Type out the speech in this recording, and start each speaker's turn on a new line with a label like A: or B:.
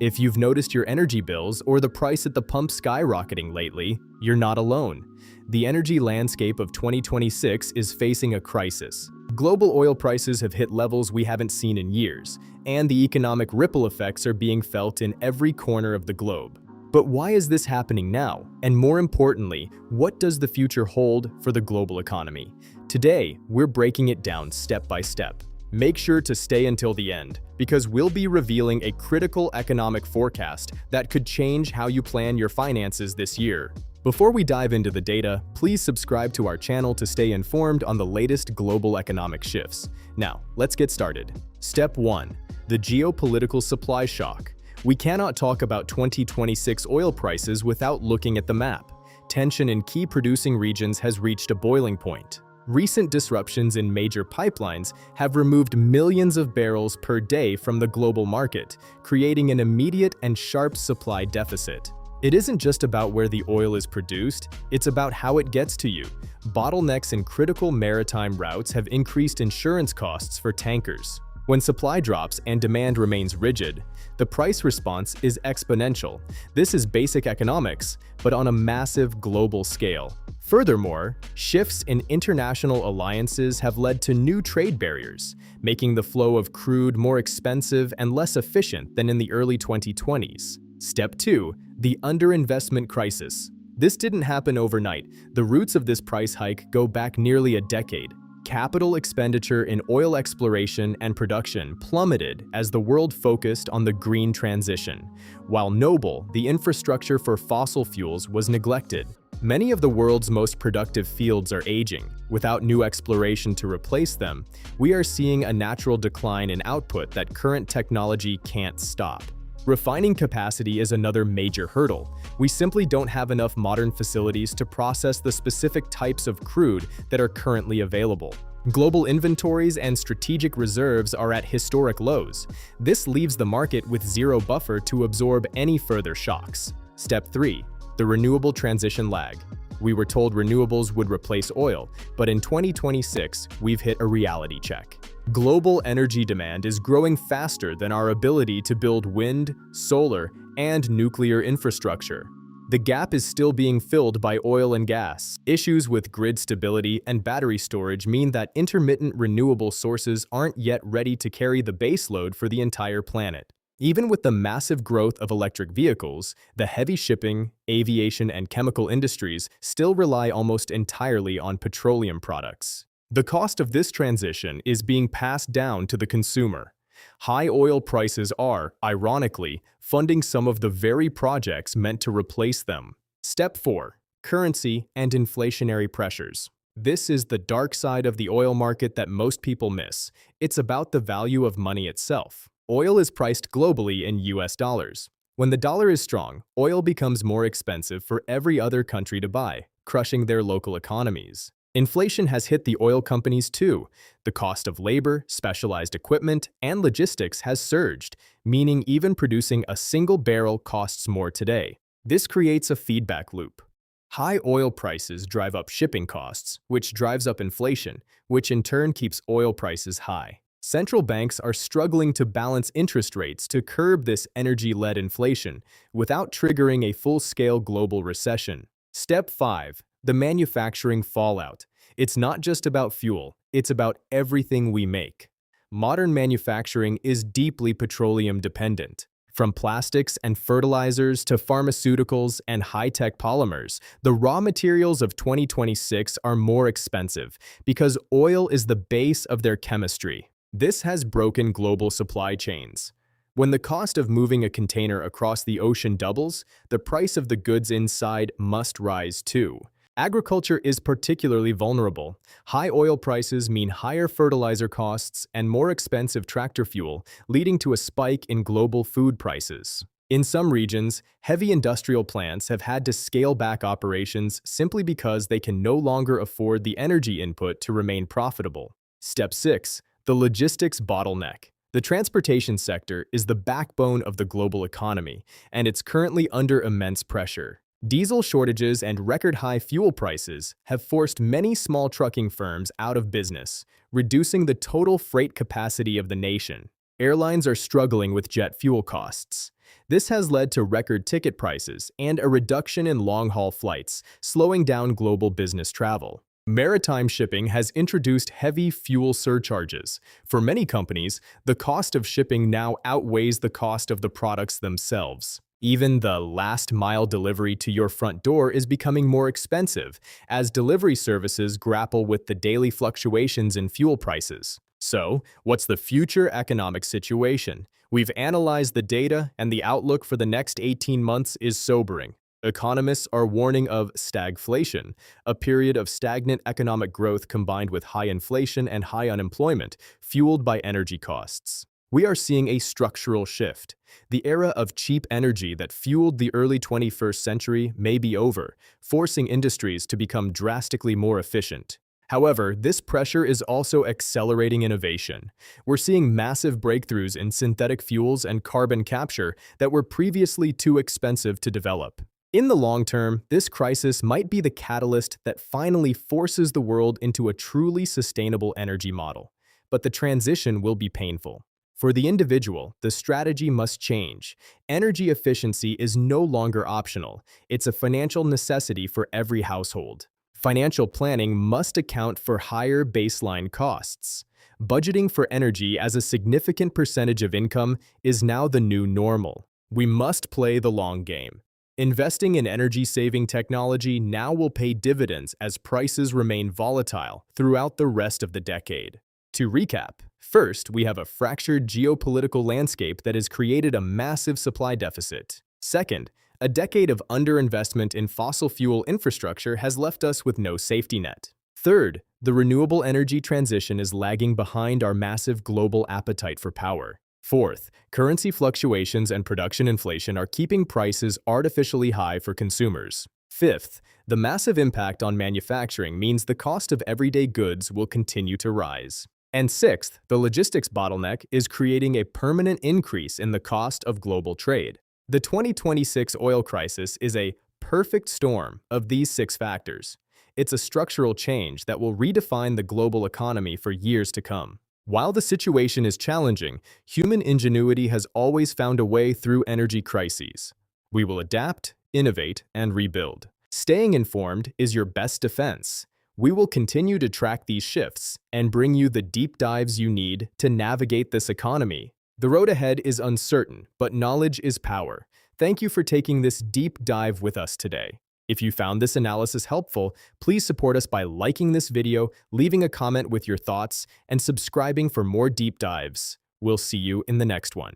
A: If you've noticed your energy bills or the price at the pump skyrocketing lately, you're not alone. The energy landscape of 2026 is facing a crisis. Global oil prices have hit levels we haven't seen in years, and the economic ripple effects are being felt in every corner of the globe. But why is this happening now? And more importantly, what does the future hold for the global economy? Today, we're breaking it down step by step. Make sure to stay until the end, because we'll be revealing a critical economic forecast that could change how you plan your finances this year. Before we dive into the data, please subscribe to our channel to stay informed on the latest global economic shifts. Now, let's get started. Step 1. The geopolitical supply shock. We cannot talk about 2026 oil prices without looking at the map. Tension in key producing regions has reached a boiling point. Recent disruptions in major pipelines have removed millions of barrels per day from the global market, creating an immediate and sharp supply deficit. It isn't just about where the oil is produced, it's about how it gets to you. Bottlenecks in critical maritime routes have increased insurance costs for tankers. When supply drops and demand remains rigid, the price response is exponential. This is basic economics, but on a massive global scale. Furthermore, shifts in international alliances have led to new trade barriers, making the flow of crude more expensive and less efficient than in the early 2020s. Step 2. The underinvestment crisis. This didn't happen overnight. The roots of this price hike go back nearly a decade. Capital expenditure in oil exploration and production plummeted as the world focused on the green transition, while noble, the infrastructure for fossil fuels was neglected. Many of the world's most productive fields are aging. Without new exploration to replace them, we are seeing a natural decline in output that current technology can't stop. Refining capacity is another major hurdle. We simply don't have enough modern facilities to process the specific types of crude that are currently available. Global inventories and strategic reserves are at historic lows. This leaves the market with zero buffer to absorb any further shocks. Step 3. The renewable transition lag. We were told renewables would replace oil, but in 2026, we've hit a reality check. Global energy demand is growing faster than our ability to build wind, solar, and nuclear infrastructure. The gap is still being filled by oil and gas. Issues with grid stability and battery storage mean that intermittent renewable sources aren't yet ready to carry the baseload for the entire planet. Even with the massive growth of electric vehicles, the heavy shipping, aviation, and chemical industries still rely almost entirely on petroleum products. The cost of this transition is being passed down to the consumer. High oil prices are, ironically, funding some of the very projects meant to replace them. Step 4. Currency and inflationary pressures. This is the dark side of the oil market that most people miss. It's about the value of money itself. Oil is priced globally in US dollars. When the dollar is strong, oil becomes more expensive for every other country to buy, crushing their local economies. Inflation has hit the oil companies too. The cost of labor, specialized equipment, and logistics has surged, meaning even producing a single barrel costs more today. This creates a feedback loop. High oil prices drive up shipping costs, which drives up inflation, which in turn keeps oil prices high. Central banks are struggling to balance interest rates to curb this energy-led inflation without triggering a full-scale global recession. Step 5. The manufacturing fallout. It's not just about fuel, it's about everything we make. Modern manufacturing is deeply petroleum dependent. From plastics and fertilizers to pharmaceuticals and high-tech polymers, the raw materials of 2026 are more expensive because oil is the base of their chemistry. This has broken global supply chains. When the cost of moving a container across the ocean doubles, the price of the goods inside must rise too. Agriculture is particularly vulnerable. High oil prices mean higher fertilizer costs and more expensive tractor fuel, leading to a spike in global food prices. In some regions, heavy industrial plants have had to scale back operations simply because they can no longer afford the energy input to remain profitable. Step 6. The logistics bottleneck. The transportation sector is the backbone of the global economy, and it's currently under immense pressure. Diesel shortages and record-high fuel prices have forced many small trucking firms out of business, reducing the total freight capacity of the nation. Airlines are struggling with jet fuel costs. This has led to record ticket prices and a reduction in long-haul flights, slowing down global business travel. Maritime shipping has introduced heavy fuel surcharges. For many companies, the cost of shipping now outweighs the cost of the products themselves. Even the last-mile delivery to your front door is becoming more expensive as delivery services grapple with the daily fluctuations in fuel prices. So, what's the future economic situation? We've analyzed the data, and the outlook for the next 18 months is sobering. Economists are warning of stagflation, a period of stagnant economic growth combined with high inflation and high unemployment, fueled by energy costs. We are seeing a structural shift. The era of cheap energy that fueled the early 21st century may be over, forcing industries to become drastically more efficient. However, this pressure is also accelerating innovation. We're seeing massive breakthroughs in synthetic fuels and carbon capture that were previously too expensive to develop. In the long term, this crisis might be the catalyst that finally forces the world into a truly sustainable energy model. But the transition will be painful. For the individual, the strategy must change. Energy efficiency is no longer optional. It's a financial necessity for every household. Financial planning must account for higher baseline costs. Budgeting for energy as a significant percentage of income is now the new normal. We must play the long game. Investing in energy-saving technology now will pay dividends as prices remain volatile throughout the rest of the decade. To recap, first, we have a fractured geopolitical landscape that has created a massive supply deficit. Second, a decade of underinvestment in fossil fuel infrastructure has left us with no safety net. Third, the renewable energy transition is lagging behind our massive global appetite for power. Fourth, currency fluctuations and production inflation are keeping prices artificially high for consumers. Fifth, the massive impact on manufacturing means the cost of everyday goods will continue to rise. And sixth, the logistics bottleneck is creating a permanent increase in the cost of global trade. The 2026 oil crisis is a perfect storm of these 6 factors. It's a structural change that will redefine the global economy for years to come. While the situation is challenging, human ingenuity has always found a way through energy crises. We will adapt, innovate, and rebuild. Staying informed is your best defense. We will continue to track these shifts and bring you the deep dives you need to navigate this economy. The road ahead is uncertain, but knowledge is power. Thank you for taking this deep dive with us today. If you found this analysis helpful, please support us by liking this video, leaving a comment with your thoughts, and subscribing for more deep dives. We'll see you in the next one.